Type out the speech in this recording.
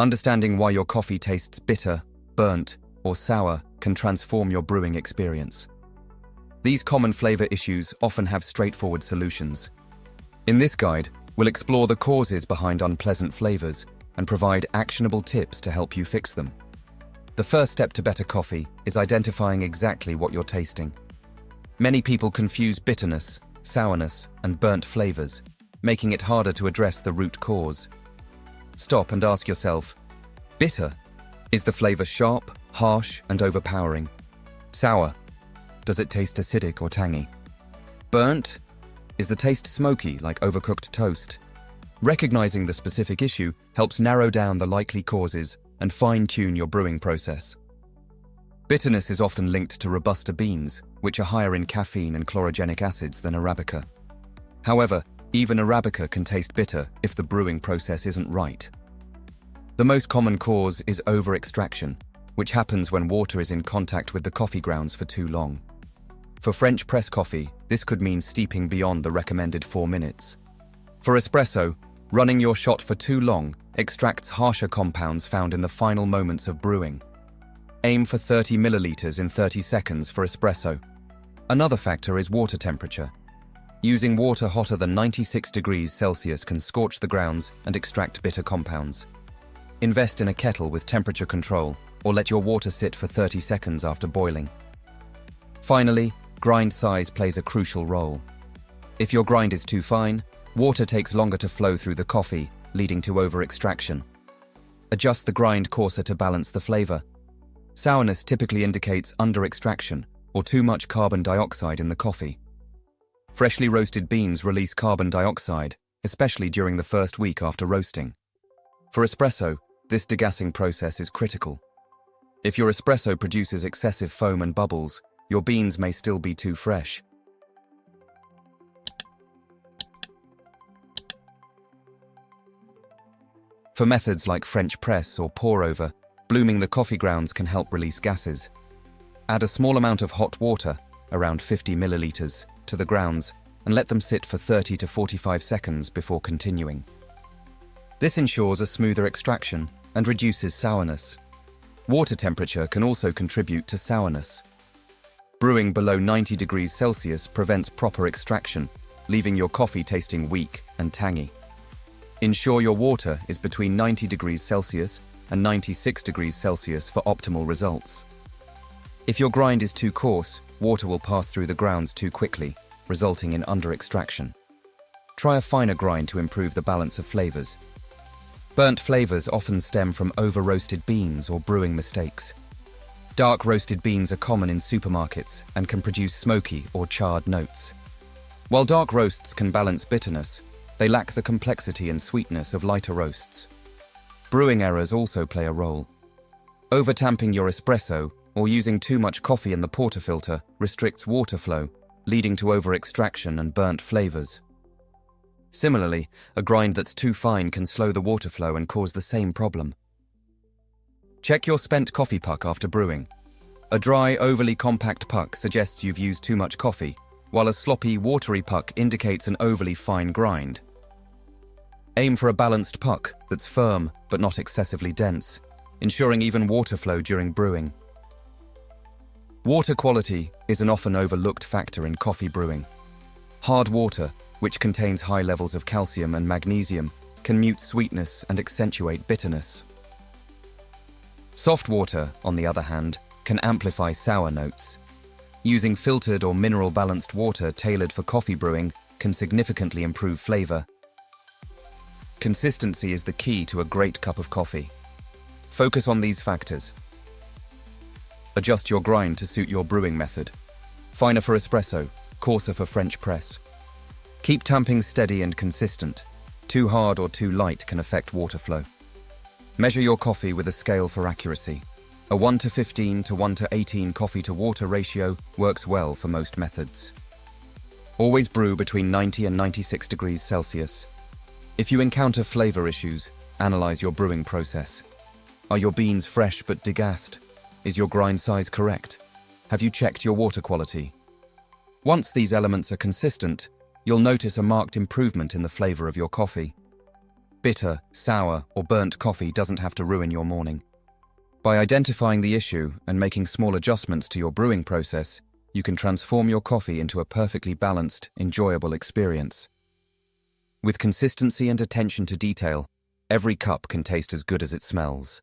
Understanding why your coffee tastes bitter, burnt, or sour can transform your brewing experience. These common flavor issues often have straightforward solutions. In this guide, we'll explore the causes behind unpleasant flavors and provide actionable tips to help you fix them. The first step to better coffee is identifying exactly what you're tasting. Many people confuse bitterness, sourness, and burnt flavors, making it harder to address the root cause. Stop and ask yourself, bitter? Is the flavor sharp, harsh, and overpowering? Sour? Does it taste acidic or tangy? Burnt? Is the taste smoky, like overcooked toast? Recognizing the specific issue helps narrow down the likely causes and fine-tune your brewing process. Bitterness is often linked to Robusta beans, which are higher in caffeine and chlorogenic acids than Arabica. However, even Arabica can taste bitter if the brewing process isn't right. The most common cause is over-extraction, which happens when water is in contact with the coffee grounds for too long. For French press coffee, this could mean steeping beyond the recommended 4 minutes. For espresso, running your shot for too long extracts harsher compounds found in the final moments of brewing. Aim for 30 milliliters in 30 seconds for espresso. Another factor is water temperature. Using water hotter than 96 degrees Celsius can scorch the grounds and extract bitter compounds. Invest in a kettle with temperature control, or let your water sit for 30 seconds after boiling. Finally, grind size plays a crucial role. If your grind is too fine, water takes longer to flow through the coffee, leading to over-extraction. Adjust the grind coarser to balance the flavor. Sourness typically indicates under-extraction or too much carbon dioxide in the coffee. Freshly roasted beans release carbon dioxide, especially during the first week after roasting. For espresso, this degassing process is critical. If your espresso produces excessive foam and bubbles, your beans may still be too fresh. For methods like French press or pour-over, blooming the coffee grounds can help release gases. Add a small amount of hot water, around 50 milliliters, to the grounds and let them sit for 30 to 45 seconds before continuing. This ensures a smoother extraction and reduces sourness. Water temperature can also contribute to sourness. Brewing below 90 degrees Celsius prevents proper extraction, leaving your coffee tasting weak and tangy. Ensure your water is between 90 degrees Celsius and 96 degrees Celsius for optimal results. If your grind is too coarse, water will pass through the grounds too quickly, resulting in under-extraction. Try a finer grind to improve the balance of flavors. Burnt flavors often stem from over-roasted beans or brewing mistakes. Dark roasted beans are common in supermarkets and can produce smoky or charred notes. While dark roasts can balance bitterness, they lack the complexity and sweetness of lighter roasts. Brewing errors also play a role. Over-tamping your espresso or using too much coffee in the portafilter restricts water flow, leading to over-extraction and burnt flavors. Similarly, a grind that's too fine can slow the water flow and cause the same problem. Check your spent coffee puck after brewing. A dry, overly compact puck suggests you've used too much coffee, while a sloppy, watery puck indicates an overly fine grind. Aim for a balanced puck that's firm but not excessively dense, ensuring even water flow during brewing. Water quality is an often overlooked factor in coffee brewing. Hard water, which contains high levels of calcium and magnesium, can mute sweetness and accentuate bitterness. Soft water, on the other hand, can amplify sour notes. Using filtered or mineral-balanced water tailored for coffee brewing can significantly improve flavor. Consistency is the key to a great cup of coffee. Focus on these factors. Adjust your grind to suit your brewing method. Finer for espresso, coarser for French press. Keep tamping steady and consistent. Too hard or too light can affect water flow. Measure your coffee with a scale for accuracy. A 1:15 to 1:18 coffee to water ratio works well for most methods. Always brew between 90 and 96 degrees Celsius. If you encounter flavor issues, analyze your brewing process. Are your beans fresh but degassed? Is your grind size correct? Have you checked your water quality? Once these elements are consistent, you'll notice a marked improvement in the flavor of your coffee. Bitter, sour, or burnt coffee doesn't have to ruin your morning. By identifying the issue and making small adjustments to your brewing process, you can transform your coffee into a perfectly balanced, enjoyable experience. With consistency and attention to detail, every cup can taste as good as it smells.